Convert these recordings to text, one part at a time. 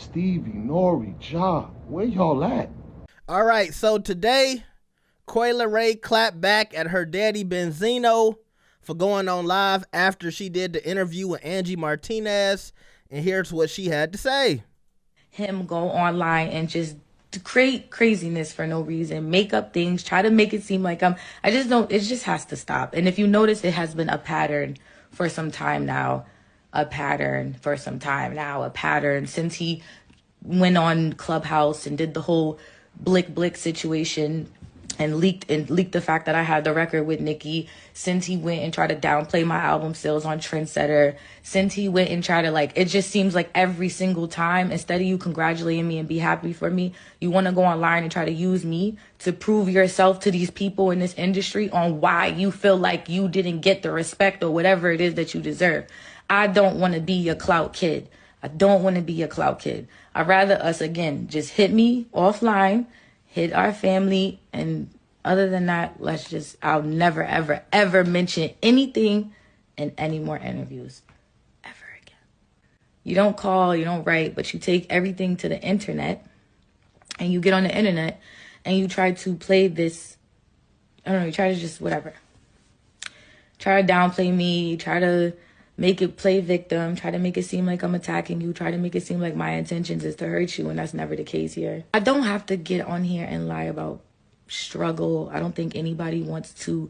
Stevie, N.O.R.E, Ja, where y'all at? All right, so today, Coi Leray clapped back at her daddy Benzino for going on live after she did the interview with Angie Martinez, and here's what she had to say. Him go online and just create craziness for no reason, make up things, try to make it seem like I just don't, it just has to stop. And if you notice, it has been a pattern for some time now, a pattern since he went on Clubhouse and did the whole blick situation and leaked the fact that I had the record with Nicki, since he went and tried to downplay my album sales on Trendsetter, since he went and tried to, it just seems like every single time, instead of you congratulating me and be happy for me, you want to go online and try to use me to prove yourself to these people in this industry on why you feel like you didn't get the respect or whatever it is that you deserve. I don't want to be your clout kid. I'd rather us, again, just hit me offline, hit our family, and other than that, I'll never, ever, ever mention anything in any more interviews ever again. You don't call, you don't write, but you take everything to the internet, and you get on the internet, and you try to play this, you try to just whatever. Try to downplay me, try to make it play victim, try to make it seem like I'm attacking you, try to make it seem like my intentions is to hurt you, and that's never the case here. I don't have to get on here and lie about struggle. I don't think anybody wants to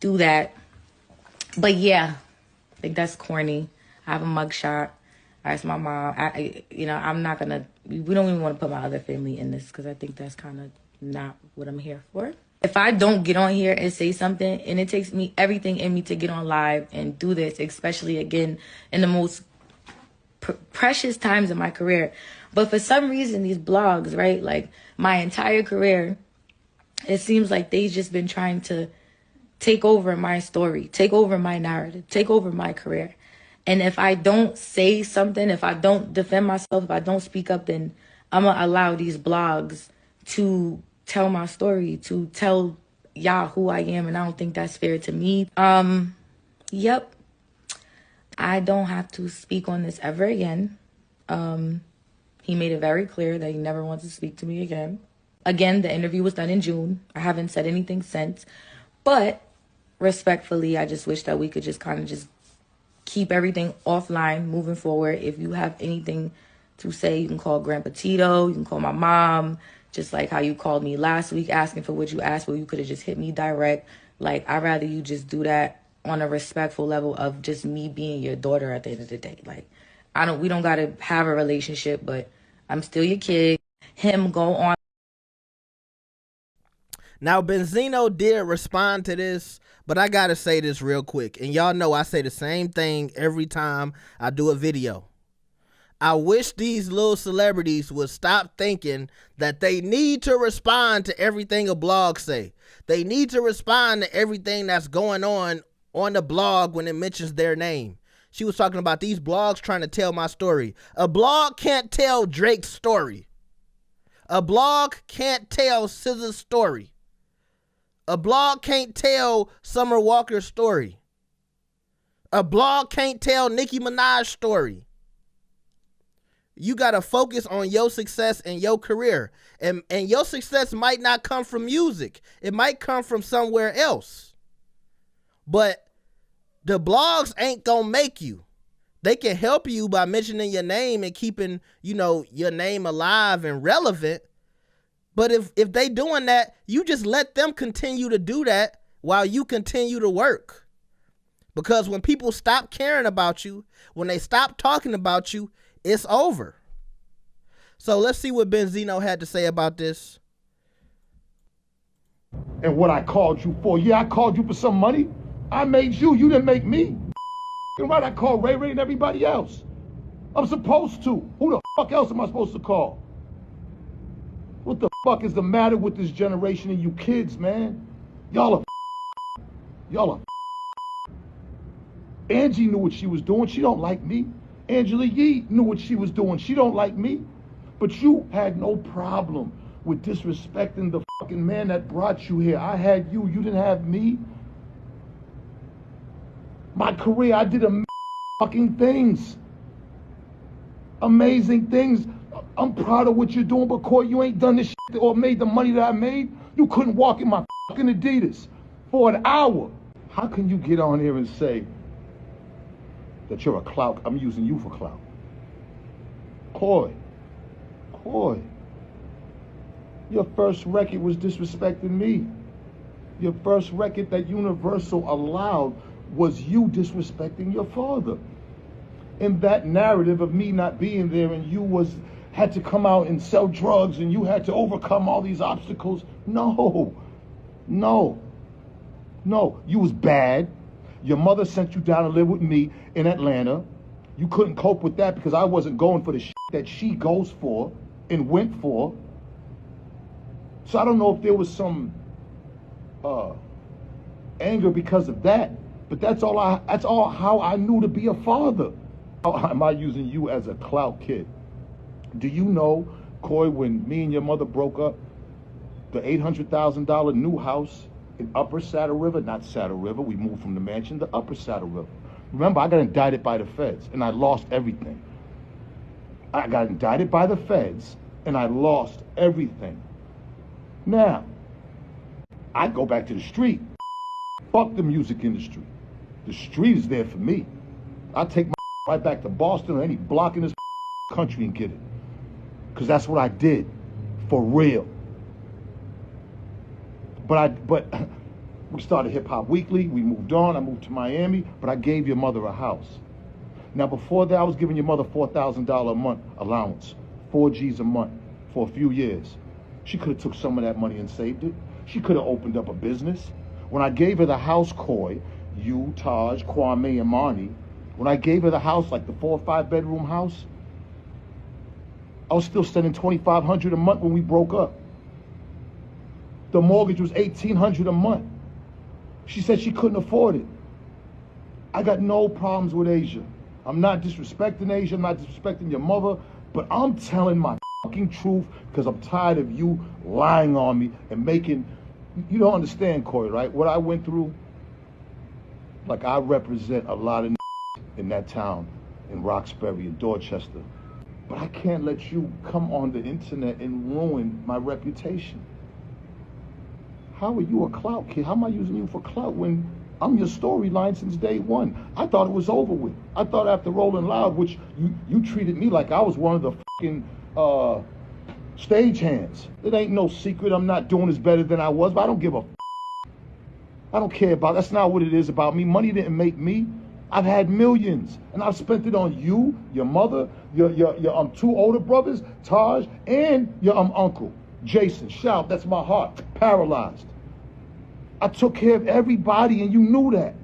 do that. But yeah, I think that's corny. I have a mugshot. I asked my mom. I'm not we don't even want to put my other family in this because I think that's kind of not what I'm here for. If I don't get on here and say something, and it takes me everything in me to get on live and do this, especially again in the most precious times of my career. But for some reason, these blogs, right, like my entire career, it seems like they've just been trying to take over my story, take over my narrative, take over my career. And if I don't say something, if I don't defend myself, if I don't speak up, then I'm going to allow these blogs to tell my story, to tell y'all who I am, and I don't think that's fair to me. Yep. I don't have to speak on this ever again. He made it very clear that he never wants to speak to me again. Again, the interview was done in June. I haven't said anything since. But respectfully, I just wish that we could just kind of just keep everything offline moving forward. If you have anything to say, you can call Grandpa Tito, you can call my mom, just like how you called me last week asking for what you asked for. You could have just hit me direct. I'd rather you just do that on a respectful level of just me being your daughter at the end of the day. We don't got to have a relationship, but I'm still your kid. Him go on. Now, Benzino did respond to this, but I got to say this real quick. And y'all know I say the same thing every time I do a video. I wish these little celebrities would stop thinking that they need to respond to everything a blog say. They need to respond to everything that's going on the blog when it mentions their name. She was talking about these blogs trying to tell my story. A blog can't tell Drake's story. A blog can't tell SZA's story. A blog can't tell Summer Walker's story. A blog can't tell Nicki Minaj's story. You got to focus on your success and your career. And your success might not come from music. It might come from somewhere else. But the blogs ain't going to make you. They can help you by mentioning your name and keeping, your name alive and relevant. But if they doing that, you just let them continue to do that while you continue to work. Because when people stop caring about you, when they stop talking about you, it's over. So let's see what Benzino had to say about this. And what I called you for? Yeah, I called you for some money. I made you. You didn't make me. Right, I called Ray Ray and everybody else. I'm supposed to. Who the fuck else am I supposed to call? What the fuck is the matter with this generation and you kids, man? Y'all are Angie knew what she was doing. She don't like me. Angela Yee knew what she was doing. She don't like me. But you had no problem with disrespecting the fucking man that brought you here. I had you. You didn't have me. My career, I did fucking things. amazing things. I'm proud of what you're doing, but Coi, you ain't done this shit or made the money that I made. You couldn't walk in my fucking Adidas for an hour. How can you get on here and say that you're a clout? I'm using you for clout. Coi, your first record was disrespecting me. Your first record that Universal allowed was you disrespecting your father. In that narrative of me not being there and you had to come out and sell drugs and you had to overcome all these obstacles. No. You was bad. Your mother sent you down to live with me in Atlanta. You couldn't cope with that because I wasn't going for the shit that she goes for and went for. So I don't know if there was some anger because of that, but that's all how I knew to be a father. How am I using you as a clout kid? Do you know, Coi, when me and your mother broke up, the $800,000 new house in Upper Saddle River, not Saddle River, we moved from the mansion to Upper Saddle River. Remember, I got indicted by the feds and I lost everything. I got indicted by the feds and I lost everything. Now, I go back to the street. Fuck the music industry. The street is there for me. I take my right back to Boston or any block in this country and get it. Because that's what I did. For real. But we started Hip Hop Weekly. We moved on. I moved to Miami. But I gave your mother a house. Now, before that, I was giving your mother $4,000 a month allowance. 4 G's a month for a few years. She could have took some of that money and saved it. She could have opened up a business. When I gave her the house, Coi, you, Taj, Kwame, and Marnie, when I gave her the house, like the 4 or 5 bedroom house, I was still spending $2,500 a month when we broke up. The mortgage was $1,800 a month. She said she couldn't afford it. I got no problems with Asia. I'm not disrespecting Asia, I'm not disrespecting your mother, but I'm telling my fucking truth because I'm tired of you lying on me and making, you don't understand, Coi, right? What I went through, like I represent a lot of in that town, in Roxbury, in Dorchester. But I can't let you come on the internet and ruin my reputation. How are you a clout kid? How am I using you for clout when I'm your storyline since day one? I thought it was over with. I thought after Rolling Loud, which you treated me like I was one of the fucking stagehands. It ain't no secret I'm not doing as better than I was, but I don't give a I don't care about, that's not what it is about me. Money didn't make me. I've had millions, and I've spent it on you, your mother, your 2 older brothers, Taj, and your uncle, Jason. Shout, that's my heart, paralyzed. I took care of everybody, and you knew that.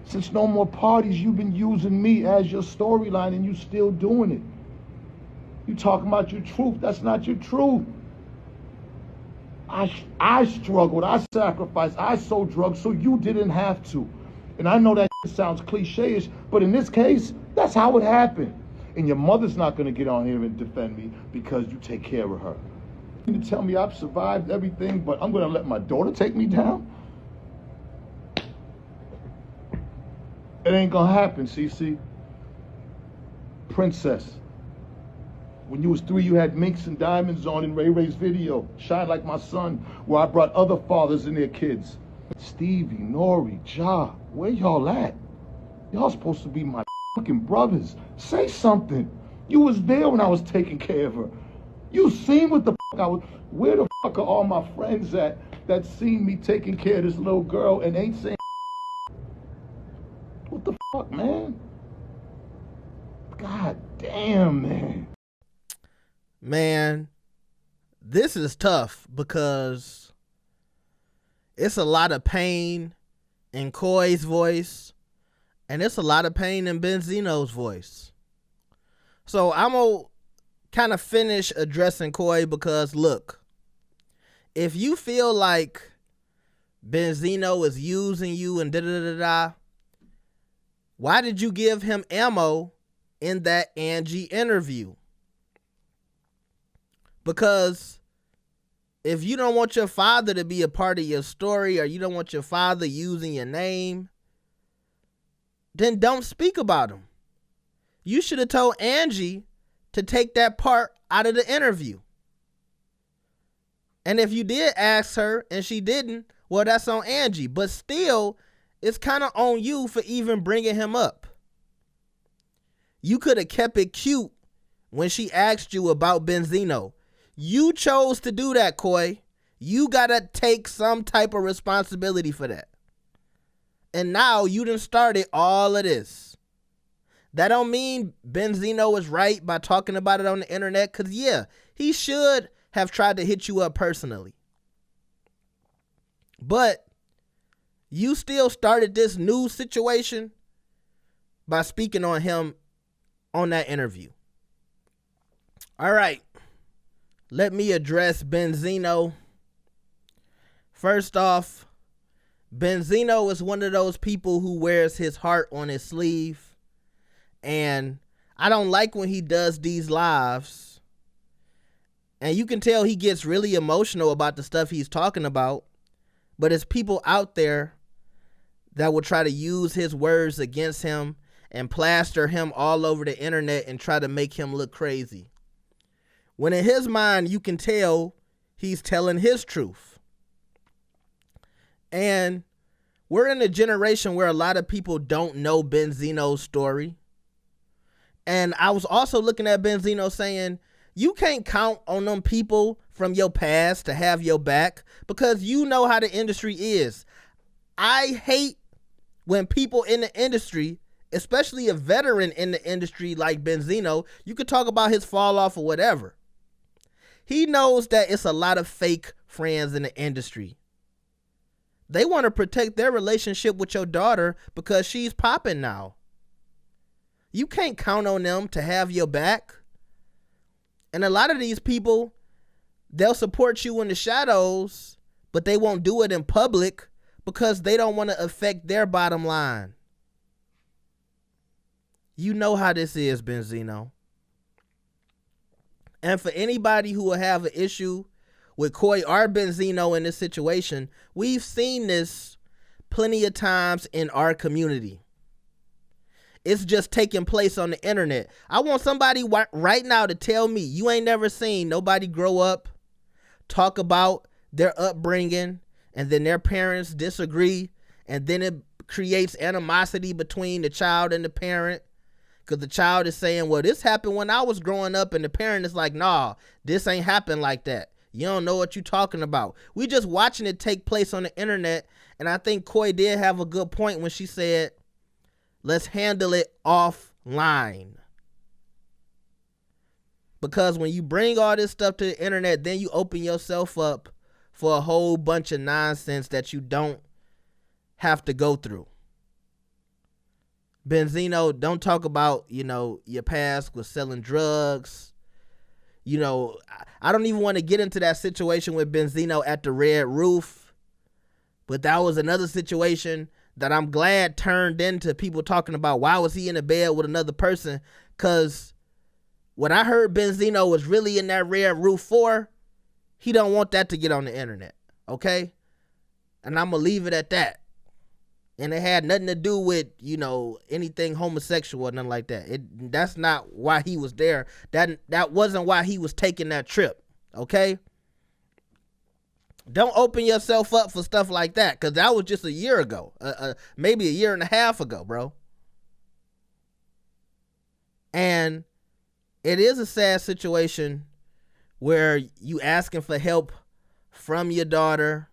Since No More Parties, you've been using me as your storyline, and you still doing it. You talking about your truth, that's not your truth. I struggled, I sacrificed, I sold drugs so you didn't have to. And I know that sounds cliche-ish, but in this case, that's how it happened. And your mother's not going to get on here and defend me because you take care of her. You can tell me I've survived everything, but I'm going to let my daughter take me down? It ain't going to happen, CC. Princess. When you was 3, you had minks and diamonds on in Ray Ray's video, Shine Like My Son, where I brought other fathers and their kids. Stevie, N.O.R.E, Ja, where y'all at? Y'all supposed to be my fucking brothers. Say something. You was there when I was taking care of her. You seen what the fuck I was. Where the fuck are all my friends at that seen me taking care of this little girl and ain't saying what the fuck, man? God damn, man. Man, this is tough because it's a lot of pain in Coi's voice, and it's a lot of pain in Benzino's voice. So I'm going to kind of finish addressing Coi because, look, if you feel like Benzino is using you and da-da-da-da, why did you give him ammo in that Angie interview? Because if you don't want your father to be a part of your story, or you don't want your father using your name, then don't speak about him. You should have told Angie to take that part out of the interview. And if you did ask her and she didn't, well, that's on Angie. But still, it's kind of on you for even bringing him up. You could have kept it cute when she asked you about Benzino. You chose to do that, Coi. You got to take some type of responsibility for that. And now you done started all of this. That don't mean Benzino is right by talking about it on the internet, because, yeah, he should have tried to hit you up personally. But you still started this new situation by speaking on him on that interview. All right. Let me address Benzino. First off, Benzino is one of those people who wears his heart on his sleeve. And I don't like when he does these lives. And you can tell he gets really emotional about the stuff he's talking about. But there's people out there that will try to use his words against him and plaster him all over the internet and try to make him look crazy. When in his mind, you can tell he's telling his truth. And we're in a generation where a lot of people don't know Benzino's story. And I was also looking at Benzino saying, you can't count on them people from your past to have your back, because you know how the industry is. I hate when people in the industry, especially a veteran in the industry like Benzino, you could talk about his fall off or whatever. He knows that it's a lot of fake friends in the industry. They want to protect their relationship with your daughter because she's popping now. You can't count on them to have your back. And a lot of these people, they'll support you in the shadows, but they won't do it in public because they don't want to affect their bottom line. You know how this is, Benzino. And for anybody who will have an issue with Coi or Benzino in this situation, we've seen this plenty of times in our community. It's just taking place on the internet. I want somebody right now to tell me you ain't never seen nobody grow up, talk about their upbringing, and then their parents disagree, and then it creates animosity between the child and the parent. Because the child is saying, well, this happened when I was growing up, and the parent is like, nah, this ain't happened like that. You don't know what you're talking about. We just watching it take place on the internet, and I think Coi did have a good point when she said, let's handle it offline. Because when you bring all this stuff to the internet, then you open yourself up for a whole bunch of nonsense that you don't have to go through. Benzino, don't talk about, your past with selling drugs. I don't even want to get into that situation with Benzino at the Red Roof. But that was another situation that I'm glad turned into people talking about why was he in a bed with another person. Because what I heard Benzino was really in that Red Roof for, he don't want that to get on the internet. Okay? And I'm going to leave it at that. And it had nothing to do with, anything homosexual or nothing like that. That's not why he was there. That wasn't why he was taking that trip. Okay? Don't open yourself up for stuff like that, because that was just a year ago. Maybe a year and a half ago, bro. And it is a sad situation where you asking for help from your daughter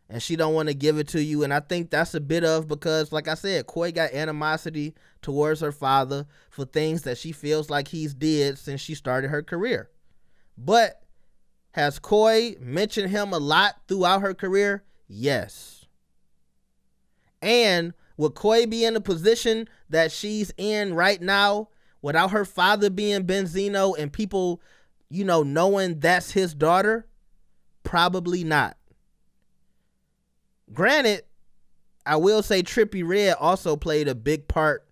and she don't want to give it to you. And I think that's a bit of, because like I said, Coi got animosity towards her father for things that she feels like he's did since she started her career. But has Coi mentioned him a lot throughout her career? Yes. And would Coi be in the position that she's in right now without her father being Benzino and people, knowing that's his daughter? Probably not. Granted, I will say Trippie Redd also played a big part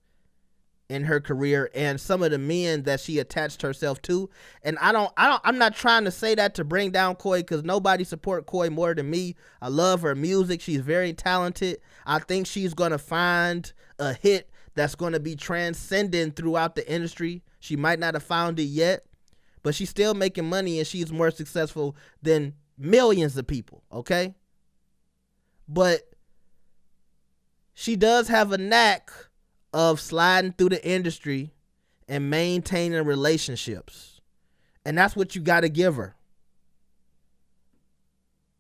in her career and some of the men that she attached herself to. And I'm not trying to say that to bring down Coi, because nobody support Coi more than me. I love her music. She's very talented. I think she's going to find a hit that's going to be transcending throughout the industry. She might not have found it yet, but she's still making money and she's more successful than millions of people, okay? But she does have a knack of sliding through the industry and maintaining relationships. And that's what you got to give her.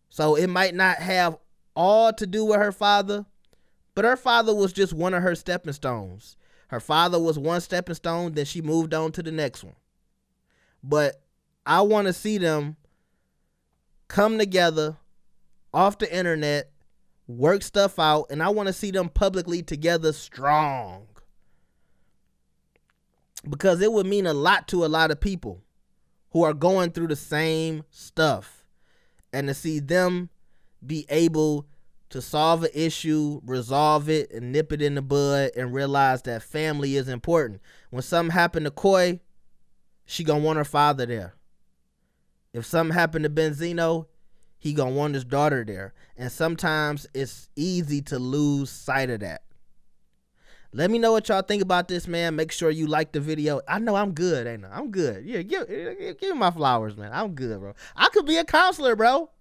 So it might not have all to do with her father, but her father was just one of her stepping stones. Her father was one stepping stone, then she moved on to the next one. But I want to see them come together off the internet, work stuff out, and I want to see them publicly together strong. Because it would mean a lot to a lot of people who are going through the same stuff. And to see them be able to solve an issue, resolve it, and nip it in the bud, and realize that family is important. When something happened to Coi, she gonna want her father there. If something happened to Benzino, he gonna want his daughter there. And sometimes it's easy to lose sight of that. Let me know what y'all think about this, man. Make sure you like the video. I know I'm good, ain't I? I'm good. Yeah, give me my flowers, man. I'm good, bro. I could be a counselor, bro.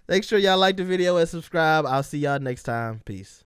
Make sure y'all like the video and subscribe. I'll see y'all next time. Peace.